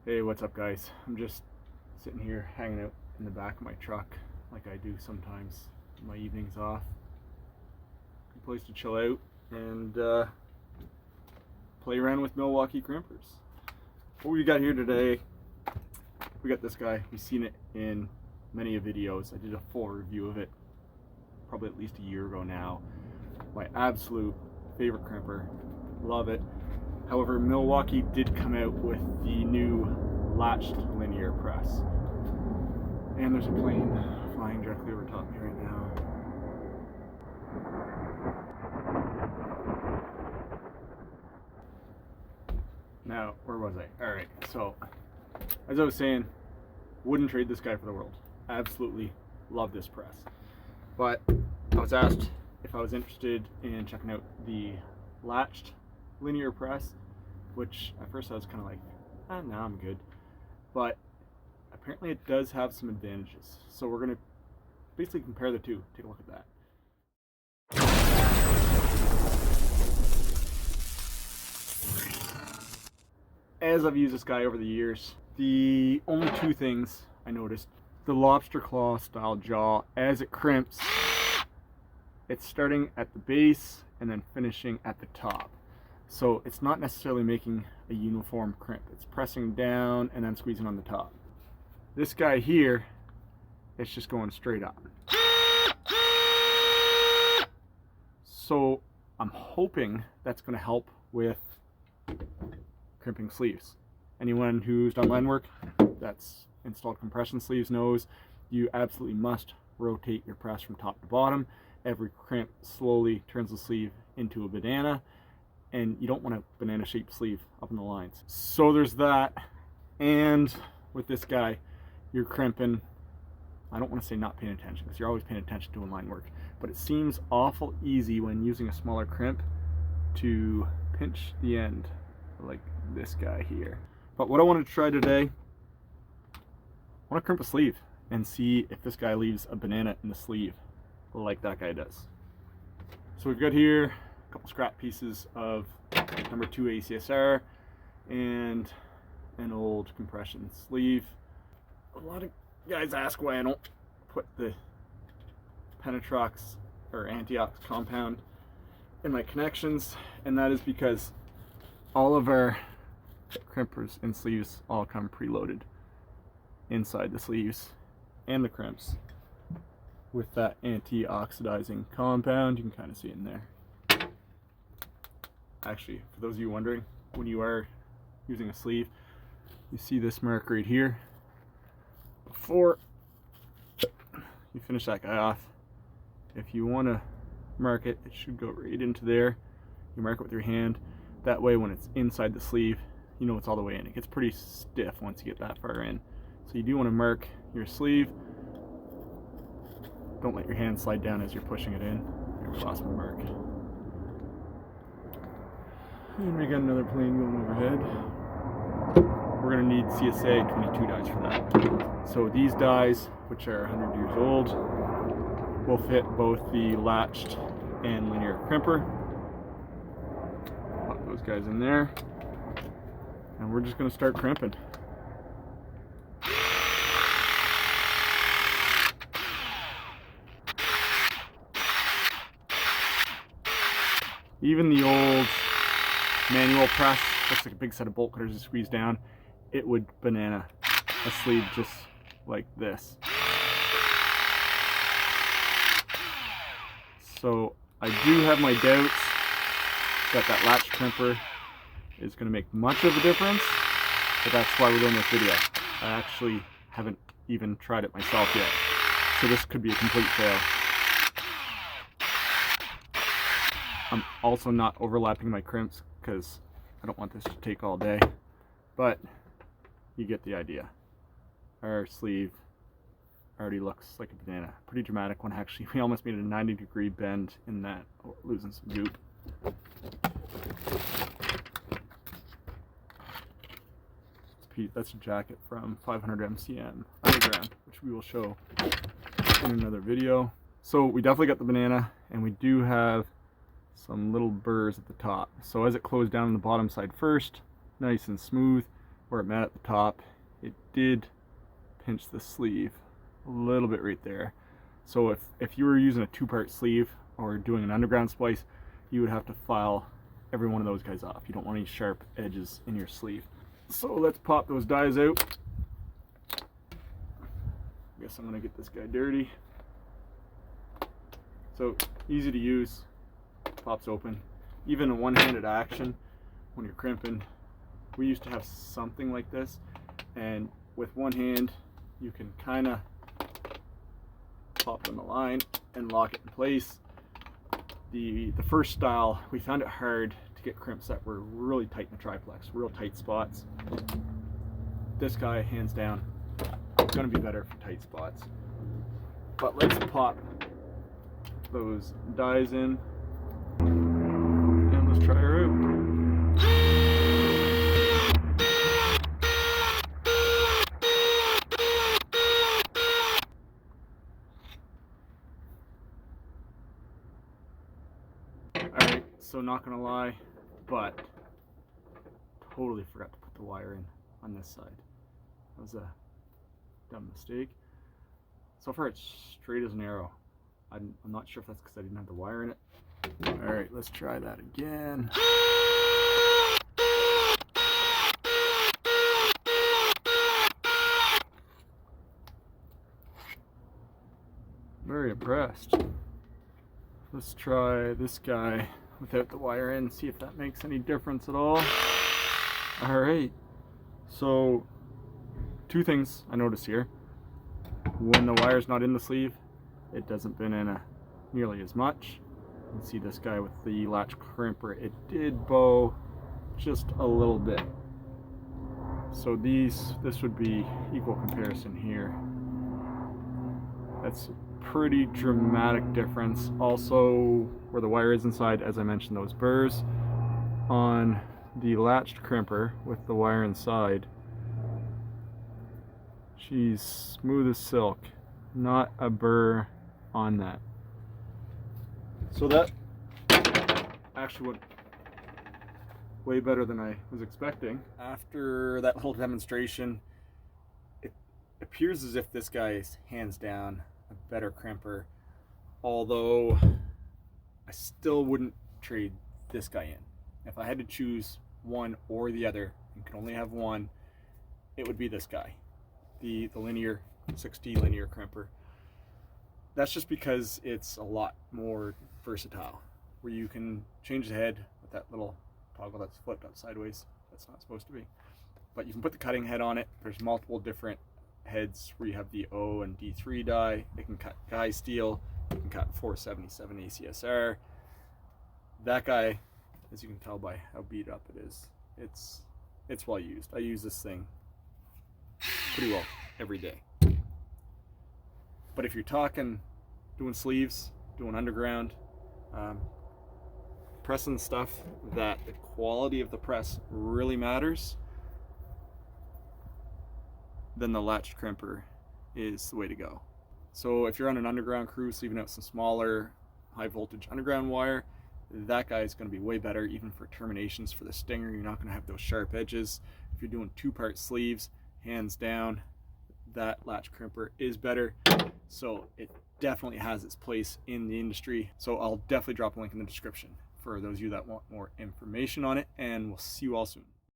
Hey, what's up guys? I'm just sitting here hanging out in the back of my truck like I do sometimes my evenings off. Good place to chill out and play around with Milwaukee crimpers. What we got here today, we got this guy. We've seen it in many videos. I did a full review of it probably at least a year ago now. My absolute favorite crimper. Love it. However, Milwaukee did come out with the new Latched Linear press. And there's a plane flying directly over top of me right now. Now, where was I? Alright, so, as I was saying, wouldn't trade this guy for the world. Absolutely love this press. But I was asked if I was interested in checking out the Latched Linear press, which at first I was kind of like, no, I'm good. But apparently it does have some advantages. So we're going to basically compare the two. Take a look at that. As I've used this guy over the years, the only two things I noticed: the lobster claw style jaw, as it crimps, it's starting at the base and then finishing at the top. So it's not necessarily making a uniform crimp. It's pressing down and then squeezing on the top. This guy here, it's just going straight up. So I'm hoping that's going to help with crimping sleeves. Anyone who's done line work that's installed compression sleeves knows you absolutely must rotate your press from top to bottom. Every crimp slowly turns the sleeve into a banana, and you don't want a banana shaped sleeve up in the lines. So there's that. And with this guy, you're crimping, I don't want to say not paying attention, because you're always paying attention doing line work, but it seems awful easy when using a smaller crimp to pinch the end like this guy here. But what I want to try today, I want to crimp a sleeve and see if this guy leaves a banana in the sleeve like that guy does. So we've got here a couple scrap pieces of number 2 ACSR and an old compression sleeve. A lot of guys ask why I don't put the Penetrox or Antiox compound in my connections, and that is because all of our crimpers and sleeves all come preloaded inside the sleeves and the crimps with that anti-oxidizing compound. You can kind of see it in there. Actually, for those of you wondering, when you are using a sleeve, you see this mark right here. Before you finish that guy off, if you want to mark it, it should go right into there. You mark it with your hand. That way when it's inside the sleeve, you know it's all the way in. It gets pretty stiff once you get that far in. So you do want to mark your sleeve. Don't let your hand slide down as you're pushing it in. There, we lost my mark. And we got another plane going overhead. We're going to need CSA 22 dies for that. So these dies, which are 100 years old, will fit both the latched and linear crimper. Pop those guys in there. And we're just going to start crimping. Even the old manual press looks like a big set of bolt cutters to squeeze down. It would banana a sleeve just like this. So I do have my doubts that latch crimper is going to make much of a difference, but that's why we're doing this video. I actually haven't even tried it myself yet, so this could be a complete fail. I'm also not overlapping my crimps because I don't want this to take all day, but you get the idea. Our sleeve already looks like a banana. Pretty dramatic one, actually. We almost made a 90-degree bend in that. Oh, losing some goop. That's a jacket from 500 MCM underground, which we will show in another video. So we definitely got the banana, and we do have some little burrs at the top. So as it closed down on the bottom side first, nice and smooth, where it met at the top, it did pinch the sleeve a little bit right there. So if you were using a 2-part sleeve or doing an underground splice, you would have to file every one of those guys off. You don't want any sharp edges in your sleeve. So let's pop those dies out. I guess I'm gonna get this guy dirty. So easy to use, pops open. Even a one-handed action when you're crimping. We used to have something like this, and with one hand you can kind of pop in the line and lock it in place. The first style, we found it hard to get crimps that were really tight in the triplex, real tight spots. This guy, hands down, is going to be better for tight spots. But let's pop those dies in and let's try her out. Alright, so not gonna lie, but totally forgot to put the wire in on this side. That was a dumb mistake. So far it's straight as an arrow. I'm not sure if that's because I didn't have the wire in it. Alright, let's try that again. Very impressed. Let's try this guy without the wire in, see if that makes any difference at all. Alright, so 2 things I notice here. When the wire's not in the sleeve, it doesn't bend in nearly as much. You can see this guy with the latch crimper, it did bow just a little bit. So this would be equal comparison here. That's pretty dramatic difference. Also, where the wire is inside, as I mentioned, those burrs on the latched crimper with the wire inside, she's smooth as silk, not a burr on that. So that actually went way better than I was expecting. After that little demonstration, it appears as if this guy is hands down a better crimper, although I still wouldn't trade this guy in. If I had to choose one or the other and could only have one, it would be this guy, the linear 60 linear crimper. That's just because it's a lot more versatile, where you can change the head with that little toggle that's flipped up sideways. That's not supposed to be, but you can put the cutting head on it. There's multiple different heads where you have the O and D3 die. It can cut guy steel, you can cut 477 ACSR. That guy, as you can tell by how beat up it is, it's well used. I use this thing pretty well every day. But if you're talking doing sleeves, doing underground, pressing stuff that the quality of the press really matters, then the latched crimper is the way to go. So if you're on an underground crew, sleeving out some smaller high voltage underground wire, that guy is going to be way better. Even for terminations for the stinger, you're not going to have those sharp edges. If you're doing 2-part sleeves, hands down, that latch crimper is better. So it definitely has its place in the industry. So I'll definitely drop a link in the description for those of you that want more information on it, and we'll see you all soon.